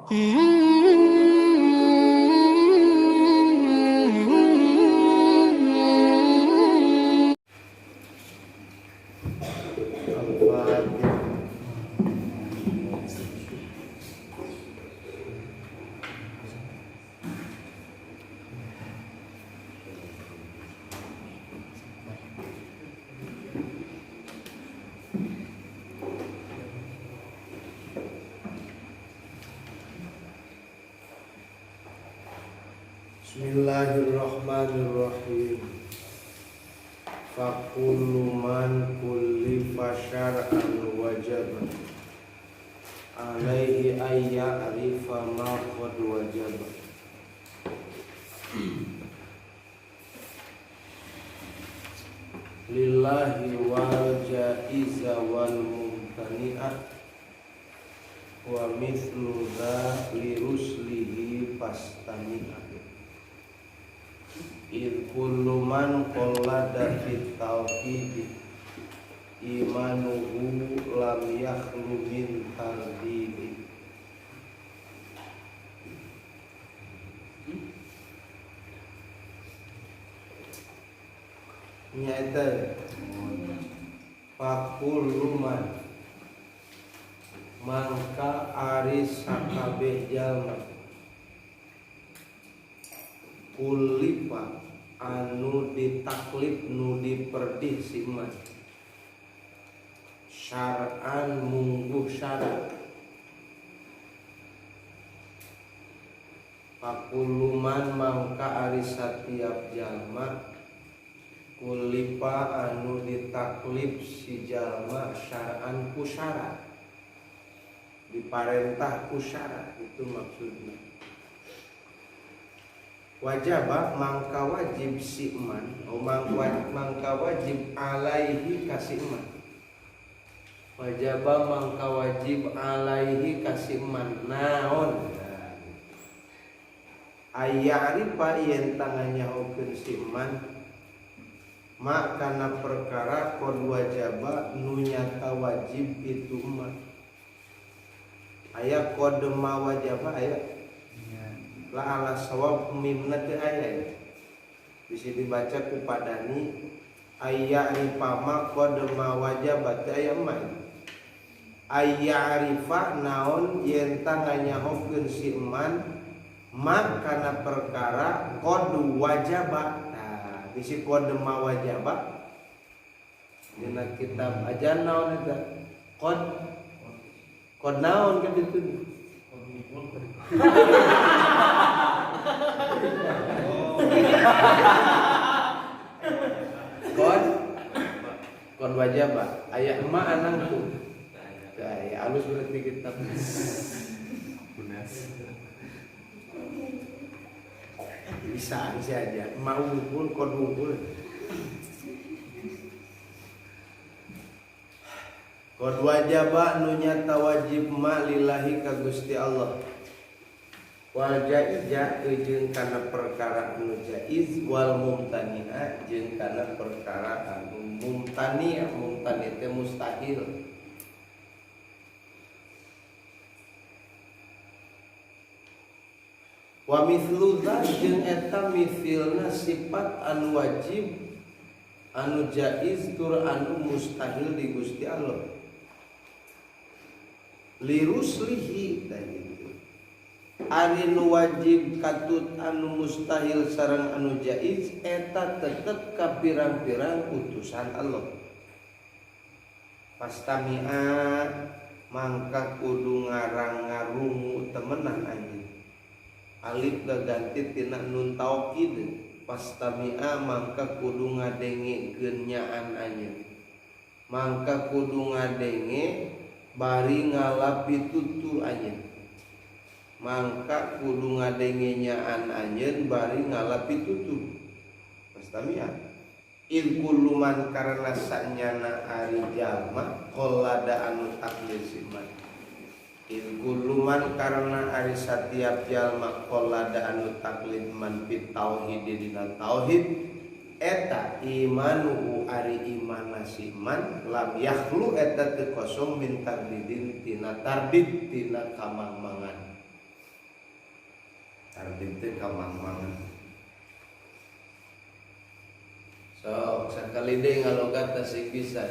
Bismillahirrahmanirrahim. Fakullu man kullifa syar'an wajib alaihi ayya'rifa ma qad wajib. Lillahi wal jaiza wal mumtani'ah wa mithlu dha li ruslihi fastami'ah. Id kullu man qallada fit tauhid imanuhu lam yakhlu min tardid. Nyata fakullu man mangka aris sakabeh jalma kulipa anu ditaklif nu diperdih si man syar'an mungguh syarat. Pakuluman mangka ari satiap jalma kulipa anu ditaklif si jalma syar'an ku syarat, diparentah ku syarat, itu maksudnya. Wajaba mangka wajib si man, mangka wajib alaihi kasih man. Wajaba mangka wajib alaihi kasih man naon ayya'rifa yen tangannya hukum si man makana perkara kod wajaba nu nyata wajib itu man. Aya kod ma wajaba aya la ala sawab mimna teu aya bisa dibaca ku padani ayya'rifa ma qad ma wajaba teu aya mah. Ayya'rifa naon yen tanganya hokeun si man ma kana perkara qad wajaba. Nah bisi qad ma wajaba dina kitab ajan naon eta qad naon ka ditu kon wajaba aya emak anangku aya alus berarti kitab bisa aja mau pun kon pun kon wajaba nu nyata wajib ma lillahi ka Gusti Allah. Wal jaiza jeung kana perkara anu jaiz wal mumtani'a jeung kana perkara anu mumtani teh mustahil. Wa mithlu dzal jeung eta mithilna sifat anu wajib anu jaiz tur anu mustahil di Gusti Allah. Li ruslihi tadi ari nu wajib katut anu mustahil sareng anu jaiz eta tetep ka pirang-pirang utusan Allah. Pastami'a mangka kudu ngarang ngarungu temenan anjeun. Alif gaganti tina nun taukid. Pastami'a mangka kudu ngadengikeun nyaan anjeun. Mangka kudu ngadenge bari ngalapi tutur anjeun. Mangka kudu ngadenge nyaan anjeun bari ngalapi tutur. Pastami'a in kullu man karena sanyana ari jalma qallada anu taklif siman. In kullu man karena ari satiap jalma qallada anu taklif man fit tauhid dina tauhid eta imanuhu ari iman nasiman lam yakhlu eta teu kosong min tardidin tina tardid tina kamangmangan. Arti teh kamang-mangan. So sakali deui ngalogat tasih bisa.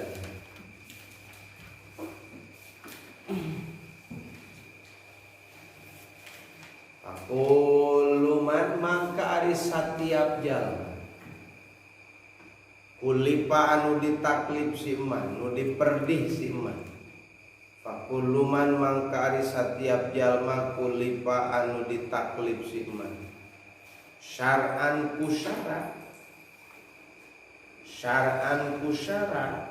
Pakuluman mangka ari satiap jalma kulipa anu ditaklif si iman, nu diperdih si iman. Pakuluman mangka ari satiap jalma kulipa anu ditaklif si iman. Syar'an kusyara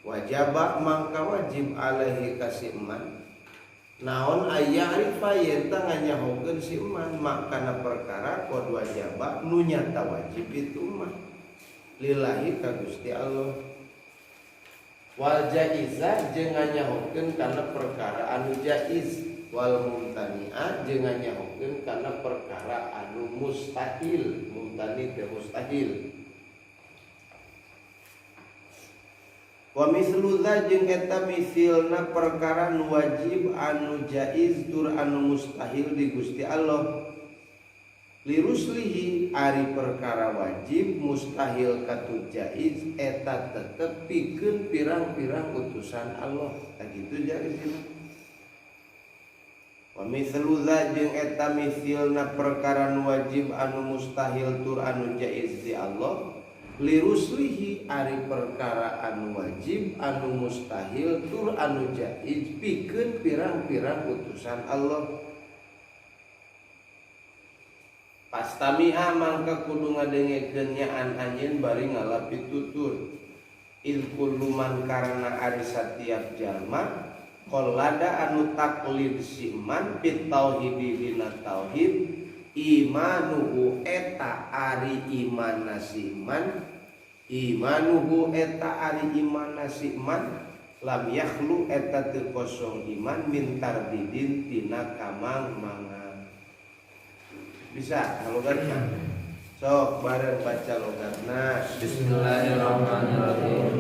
wajaba mangka wajib alaihi kasih iman. Naon aya arifa yen tah nganyahokeun si iman makana perkara qad wajaba nu nyata wajib itu mah lillahi ka Gusti Allah. Wal jaizah jeung nganyahokeun kana perkara anu jaiz, wal mumtani'ah jeung nganyahokeun kana perkara anu mustahil. Mumtani teh mustahil. Wa mislu dza jeung eta misilna perkara nu wajib anu jaiz tur anu mustahil di Gusti Allah. Liruslihi ari perkara wajib mustahil katu jaiz eta tetep pikeun pirang-pirang utusan Allah. Tah kitu jaizna. Wa mislu dza jeung eta misilna perkara nu wajib anu mustahil tur anu jaiz di Allah. Liruslihi ari perkara anu wajib anu mustahil tur anu jaiz pikeun pirang-pirang utusan Allah. Pastamiha mangka kudu ngadengekeun nyaan anjeun bari ngalapi tutur. Il kullu man karana ari satiap jalma qallada anu taklid si iman fit tauhidi dina tauhid imanuhu eta ari iman nasiman. Imanuhu eta ari iman nasiman lam yakhlu eta teu kosong iman min tardidin tina kamang-mangan. Bisa logatna. Sok bareng baca logatna. Bismillahirrahmanirrahim.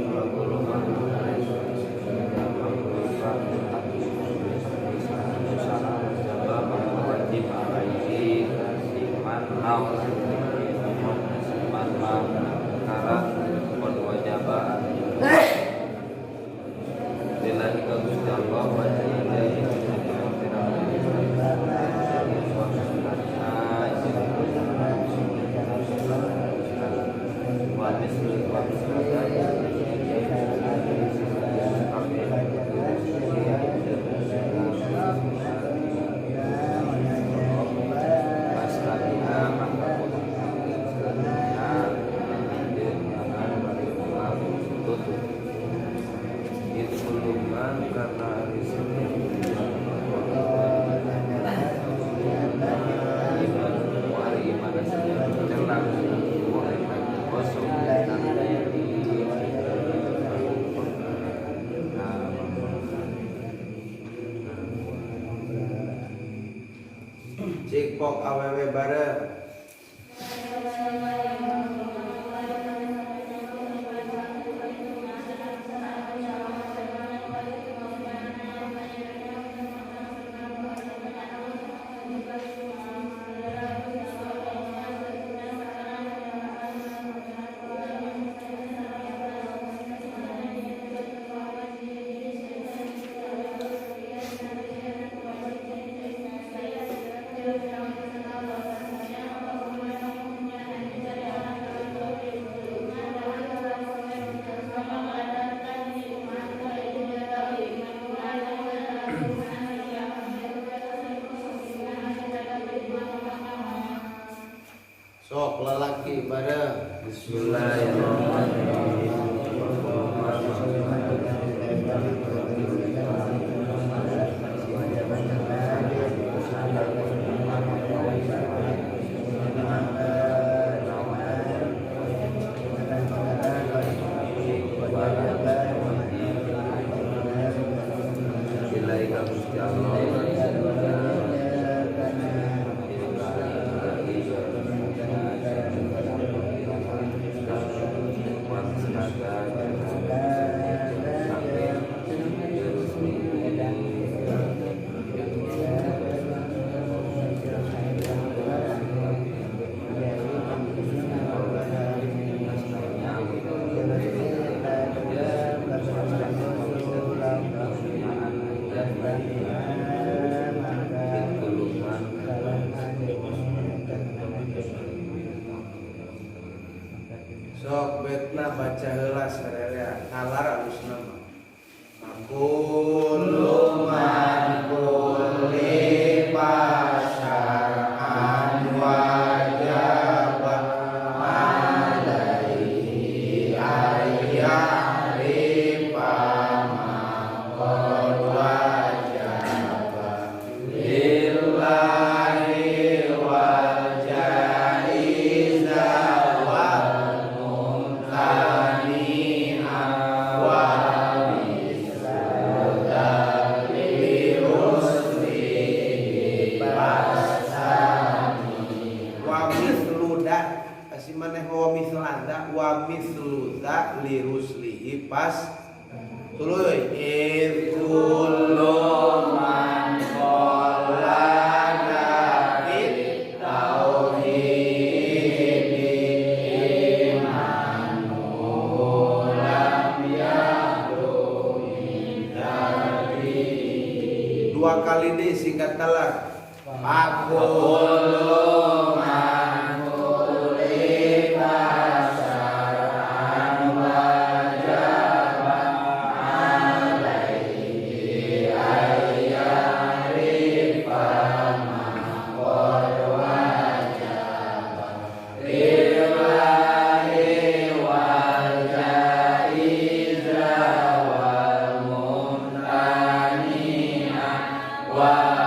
Cik pok awewe bareng. Sok lalaki bareng. Bismillahirrahmanirrahim. pas tuluy kullu man qala nabit tauhid imanu lam yahdu dari dua kali deh singkat talak aqulu man kulika syar'an wajaba alaihi ayyarifa maqad wajaba lillahi wal jaiza wal mumtani'a wa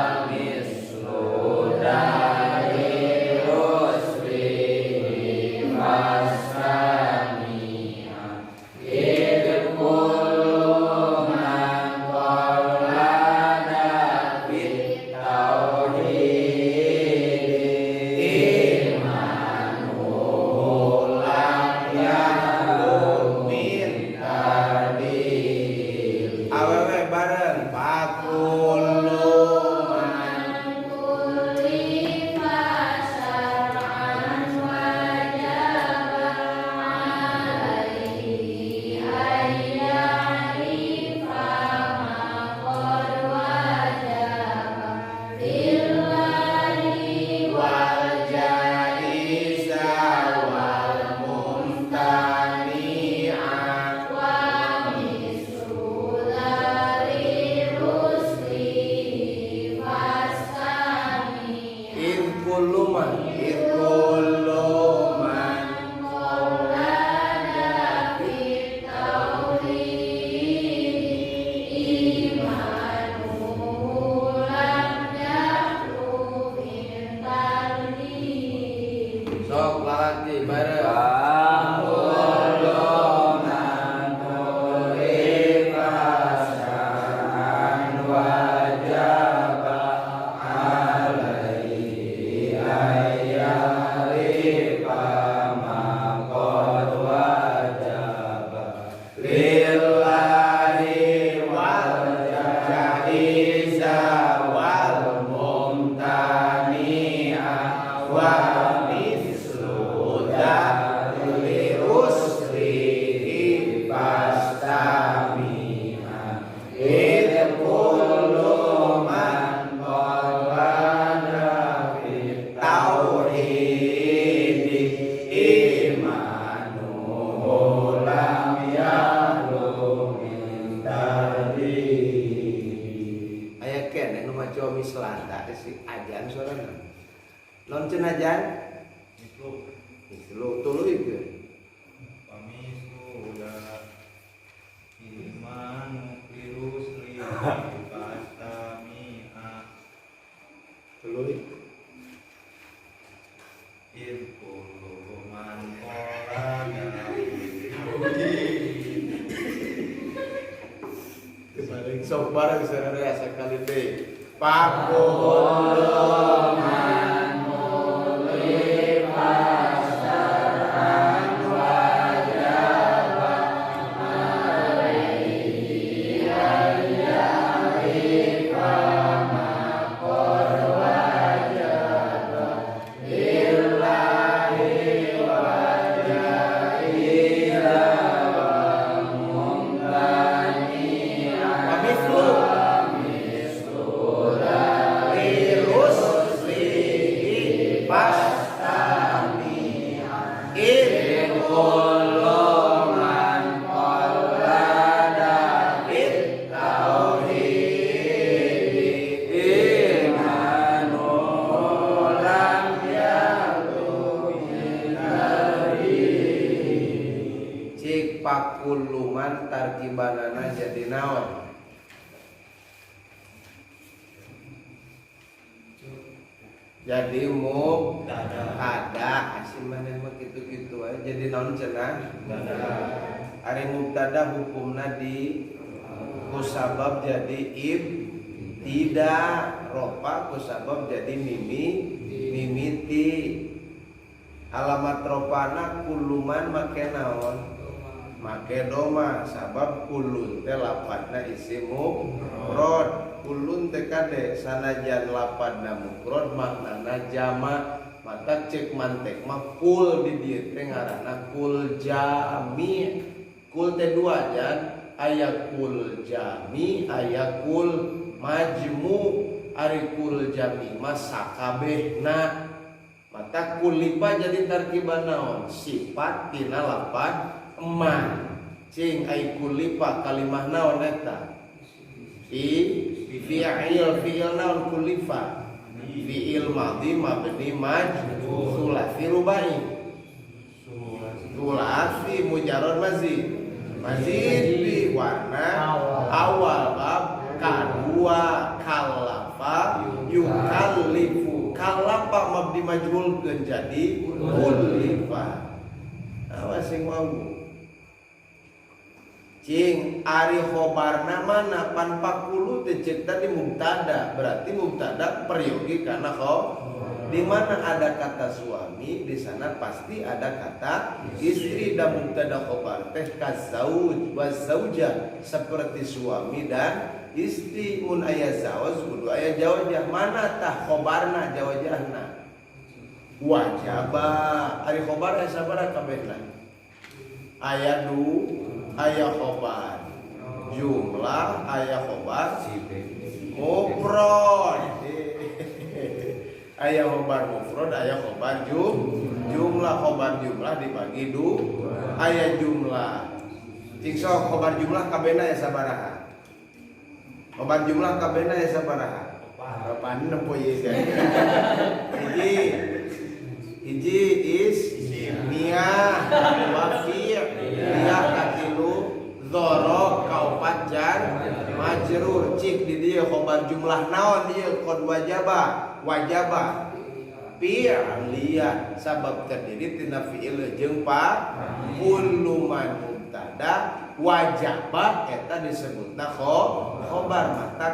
sok lalaki bareng ajan suarana non cenajan itu tuluy itu pamisu udah iman virus li pastami'a tuluy irkulu man qala nabi sok bareng saudara sekali deh Pakulu man mulifa syar'an wajaba alaihi ayyarifa maqad wajaba lillahi wajaiza wal mumtani'a wa mithlu pakuluman tarkibanana jadi naon jadi mubtada asin maneh mah kitu-kitu aja jadi naon cenah ari mubtada hukumna di kusabab jadi tidak ropa kusabab jadi mimiti alamat ropana kuluman make naon make doma sabab kulun teh lapadna isim mufrad. Kulun teh kade sanajan lapadna mufrad maknana jamak. Mata cek mantek mah kul di dieu teh ngaranna kul jami. Kul teh dua jan, aya kul jami, aya kul majmu. Ari kul jami mah sakabehna. Mata kulipa jadi tarkiban naon? Sifat tina lapad eman. Cing ai kulipa kalimah naon eta? Fi'il naon kulifa? Fi'il madhi mabni majhul sulasi rubai. Sulasi mujarrad mazid. Mazid bi warna awal bab kadua kalafa yukallifu. Kalafa mabni majhul jadi kulifa. Awas sing wau. Cing ari khobarna mana pan 40 teh cek tadi mubtada, berarti mubtada peryogi karena di mana ada kata suami di sana pasti ada kata istri dan mubtada khobar teh kazauj wa zauja seperti suami dan istri. Mun aya zawaj kudu aya jawajah. Mana tah khobarna jawajahna? Wajaba. Ari khobar aya sabaraha kabehna? Aya aya khobar jumlah, aya khobar mufrad. Aya khobar mufrad, aya khobar jumlah. Khobar jumlah dibagi dua. Aya jumlah. Cing sok khobar jumlah kabehna aya sabaraha? Khobar jumlah kabehna aya sabaraha? Papan nempo ye. Hiji ismiyah wa fi'liyah katilu dzara kaupat jar majrur. Cik di dieu khobar jumlah naon dieu qad wajaba fi'liyah sabab terdiri tina fi'il jeung kullu man mubtada wajaba eta disebutna khobar. Mata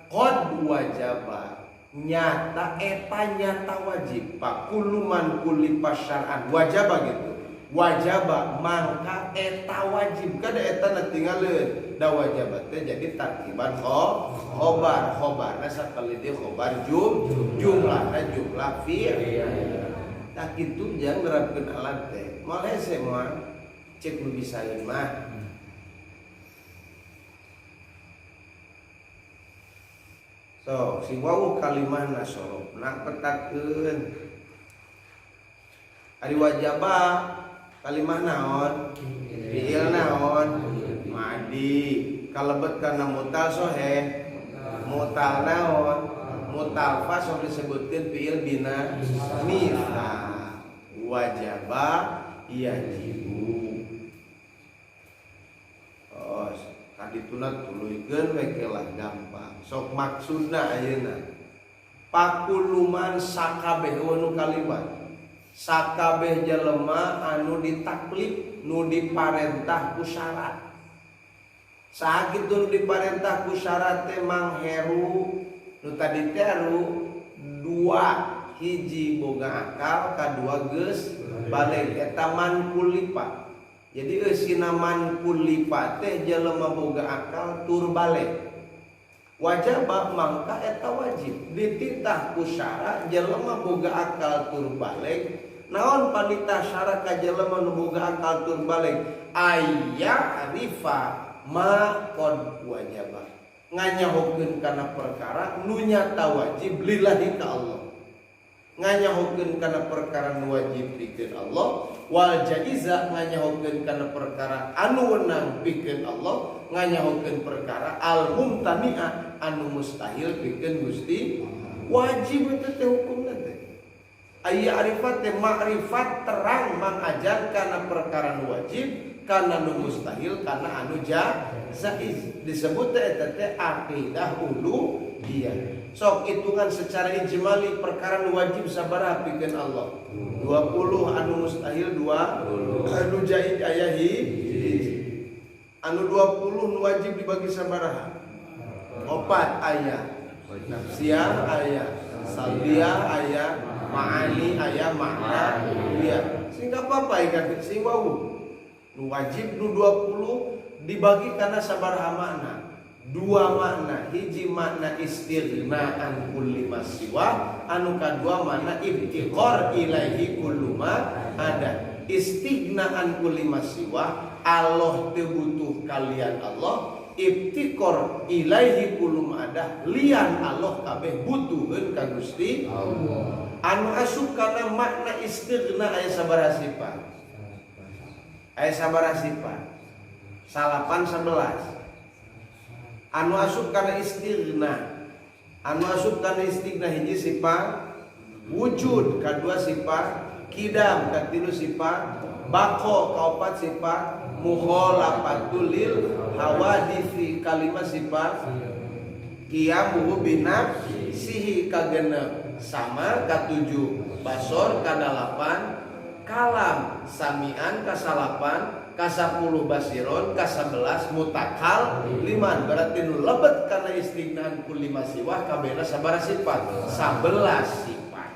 qad wajaba nyata eta nyata wajib. Pak kuluman kulipa syar'an wajaba gitu. Wajaba mangka eta wajib kada eta tinggalin da wajaba teh jadi tarkiban khobarna sakali di khobar jumlahna jumlah fi'il. Tak kitu jang nerapkeun alat teh moal hese moal cek nu bisa mah. So, si wau kalimahna sorobna petakeun. Ari wajaba kalimah naon? Fi'il naon? Madi. Kalebet kana mutal sohe. Mutal naon? Mutal fa sok disebutkeun fi'il bina mithal. Wajaba yajibu. Oh, kadituna tuluykeun we kelah gampang. Sok maksudna ayeuna pakuluman sakabeh nu kalimat sakabeh jelema anu ditaklif nu diparentah ku syarat. Sakitu nu diparentah ku syarat teh mangheru nu tadi teh dua, hiji boga akal, kadua geus balik eta man kulipa. Jadi eusina man kulipa teh jelema boga akal tur balik. Wajaba mangka eta wajib dititah ku syarat jelema boga akal tur balik. Naon panitah syarat ka jelema nu boga akal tur balik? Aya rifa ma qad wajaba. Nganyahokeun kana perkara nu nyata wajib lillahi ka Allah. Nganyahokeun kana perkara nu wajib pikeun Allah, wal jaiza nganyahokeun kana perkara anu wenang pikeun Allah, nganyahokeun perkara al mumtani'a anu mustahil pikeun Gusti. Wajib itu teh hukumna teh. Aya arifat teh makrifat terang mangajar kana perkara nu wajib, kana nu mustahil, kana anu jaiz. Disebut teh eta teh aqidah uluhiyah. Sok hitungan secara ijmali perkara nu wajib sabaraha pikeun Allah? 20, anu mustahil 20, anu jaiz aya hiji. Anu 20 nu wajib dibagi sabaraha? 4 aya. Nafsiyah aya, salbiyah aya, ma'ani aya, makna iya. Sing apa-apa ikan sing wau. Nu wajib nu 20 dibagi karena sabaraha makna. Dua makna, hiji makna istighnaan kulli masiwa, anu kadua makna ibtiqar ilaihi kullu ma ada. Istighnaan kulli masiwa, Allah teu butuh kalian Allah, ibtiqar ilaihi kullu ma ada, lian Allah kabeh butuheun ka Gusti Allah. Anu asup kana makna istighna aya sabaraha sifat? Aya sabaraha sifat? 11. Anu asup kana istighna, anu asup kana istighna hiji sifat wujud, kadua sifat kidam, katilu sifat baqo, kaopat sifat mukhalafatul lil hawaditsi, kalima sifat qiyamuhu binafsihi, kagenep sama, katujuh basor, kadalapan kalam, samian, kasalapan, kasapuluh basiron, kasabelas mutakal, liman. Berarti nu lebet karena istighnaan kulli masiwah kabehna sabaraha sifat? 11 sifat.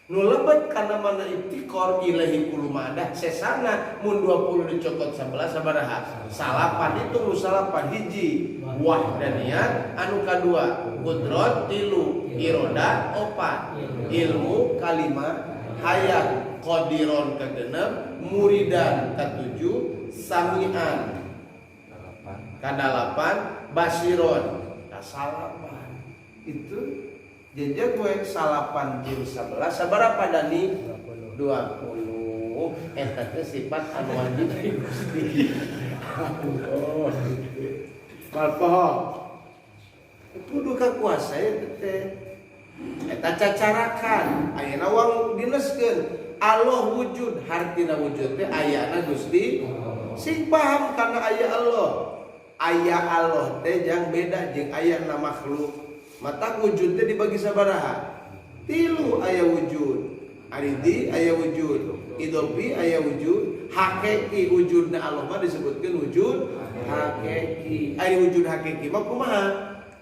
Nu lebet karena mana ibtiqar ilahi kullu madah sesana mun 20 dicokot 11 sabaraha? Salapan. Itu nu salapan hiji wahdaniyat, anu kadua qudrat, tilu irodah, opat ilmu, kalima hayat, qadiron kagenep, muridan katujuh, samian kadalapan, basiron kasalapan. Itu jeje gue salapan jeung 11 sabaraha padani 20. Eta teh sifat anu wajib Gusti Allah. Malpoho kudu kakuasa ya teh. Eta cacarakan ayeuna wang dineskeun Allah wujud, hartina wujud teh ayana Gusti. Sing paham kana aya Allah. Aya Allah teh jang beda jeung ayana makhluk. Mata wujud teh dibagi sabaraha? 3 aya wujud. Aridi aya wujud, idolpi aya wujud, hakiki wujudna Allah mah disebutkeun wujud hakiki. Aya wujud hakiki mah kumaha?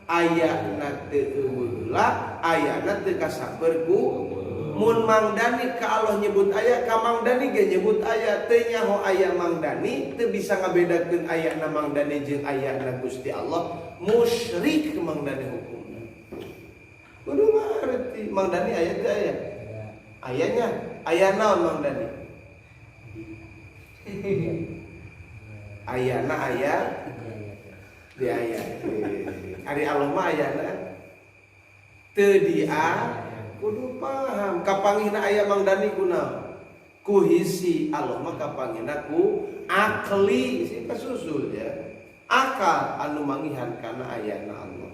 Ayana teu eulah, ayana teu kasaper ku mun mangdani ka Allah nyebut aya, ka mangdani ge nyebut aya. Teu nyaho aya mangdani, teu bisa ngabedakeun ayana mangdani jeung ayana Gusti Allah. Musyrik mangdani hukumna. Kudu ngarti mangdani aya teu aya. Ayanya, aya naon mangdani? Ayana aya di aya. Ari Allah mah ayana teu dia. Kudu paham kapangihna aya mangdani kunaon? Ku hisi. Allah mah kapangihna ku akli, sing kasusul ya. Akal anu mangihan kana ayana Allah.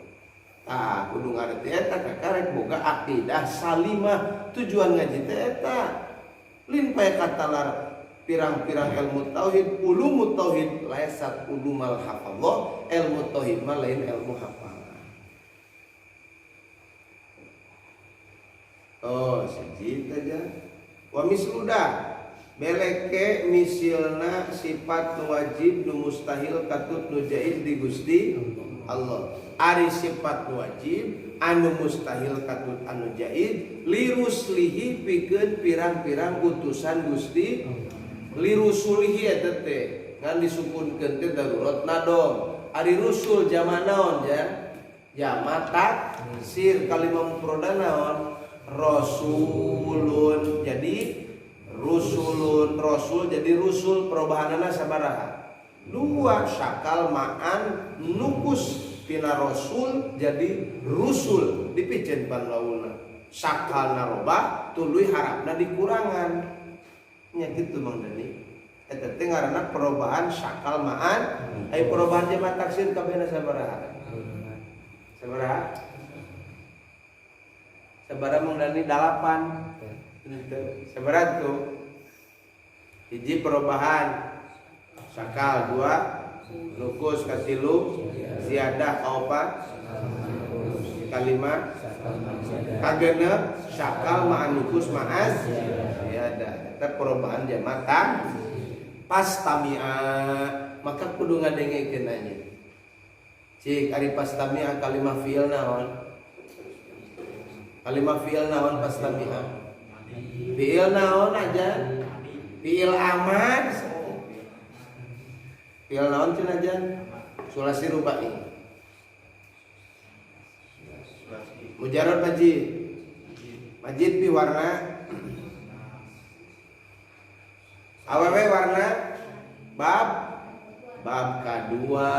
Tah kudu ngarti eta kakarek boga akidah salimah. Tujuan ngaji teh eta. Lin pae katalar pirang-pirang ilmu tauhid, ulumut tauhid laisat ulumal hafallah, ilmu tauhid mah lain ilmu hafal. Oh, siji aja. Wa misluda beleke misilna sifat nu wajib nu mustahil katut nu jaiz di Gusti Allah. Ari sifat nu wajib anu mustahil katut anu jaiz liruslihi pikeun pirang-pirang utusan Gusti. Lirusulihi eta teh ngan disukunkeun teh darurat nadom. Ari rusul jama naon ya? Jama taksir, kalimah mufradan naon? Rasulun. Jadi rusulun, rasul jadi rusul, perubahanana sabaraha? 2, syakal ma'an nukus tina rasul jadi rusul dipikeun panlauna. Syakal narobah tuluy harapna dikurangan. Nya kitu Mang Dani. Eta teh ngaranna perubahan syakal ma'an, ai perubahan jama taksir kabehna sabaraha? Sabaraha? Sabaraha Mang Dani 8. Sabaraha tuh? Hiji perubahan sakal, 2 nukus, katilu ziyadah, kaopat kalimat kagenep sakal ma'an nukus ma'as ziyadah. Eta perubahan jama pastamia, maka kudu ngadengekeun anya. Cik ari pastamia kalimah fi'il naon? Kalimah fi'il naon pastamia? Fi'il naon aja? Fi'il amar. Fi'il naon cenah jan? Sulasi rubai. Mujarrad majid. Majid pi warna awewe warna bab kedua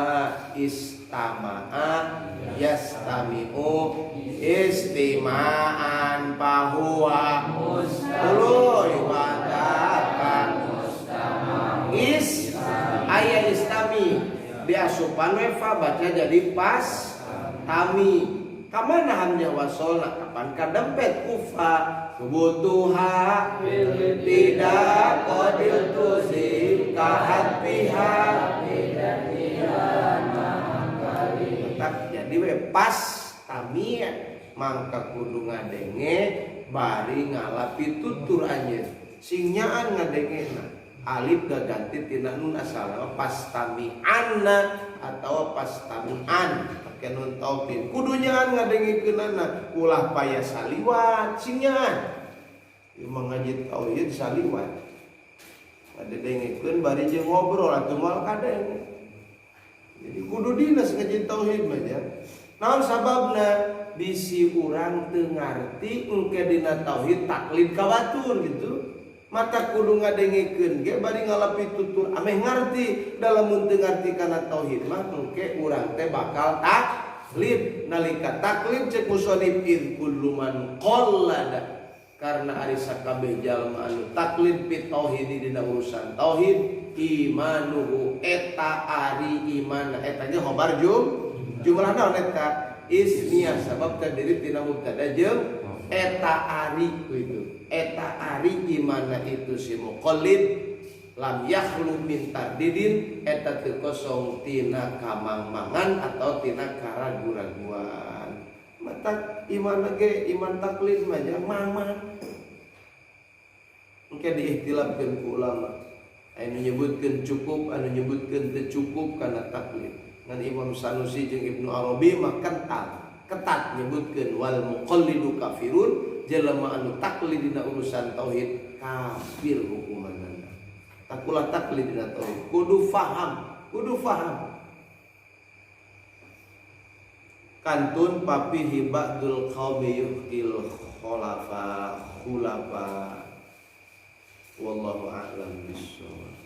istama'a yastami'u istima'an fahuwa mustami'un aya istami diasupan wefa baca jadi pas tami kamana hamnya wasolna kapan kadempet ufa kebutuha tidak kodil tuzim kahat pihak tetap jadi we pas tami mangka kudu ngadenge bari ngalapi tutur anjeun sing nyaan ngadengena alif gaganti tina nun asal pas tami'anna atau pas tami'an pakai nun taufid kudunyaan ngadengikeunana ulah paya saliwat sinyan ieu mengaji tauhid saliwat ngadengikeun bari jeung ngobrol atuh moal kadeng jadi kudu dinas ngaji tauhid mah ya naon sababna bisi urang teu ngarti engke dina tauhid taklid ka batur gitu mata kudu ngadengikeun ge bari ngalapi tutur ameh ngarti dalam mun teu ngarti kana tauhid mah engke urang teh bakal taklid nalika taklid cek musannif id kullu man qallada karena ari sakabeh jalma anu taklid pi tauhid dina urusan tauhid imanuhu eta ari iman eta ge khobar jumlah naon eta ismiyah sabab terdiri tina mubtada jeung eta ari itu eta ari imana itu si muqallid lam yakhlu min tardidin eta teu kosong tina kamangmangan atau tina karagu-raguan mata iman ge iman taklid mah jeung mamang engke diihtilafkeun ku ulama anu nyebutkeun cukup anu nyebutkeun teu cukup kana taklid ngan Imam Sanusi jeung Ibnu Arabi mah ketat nyebutkeun wal muqallidu kafirun jelema anu taklid dina urusan tauhid kafir hukumanna takulah taklid dina tauhid kudu faham kantun papi hibadul qaumi yuqil khulafa wallahu a'lam bissawab.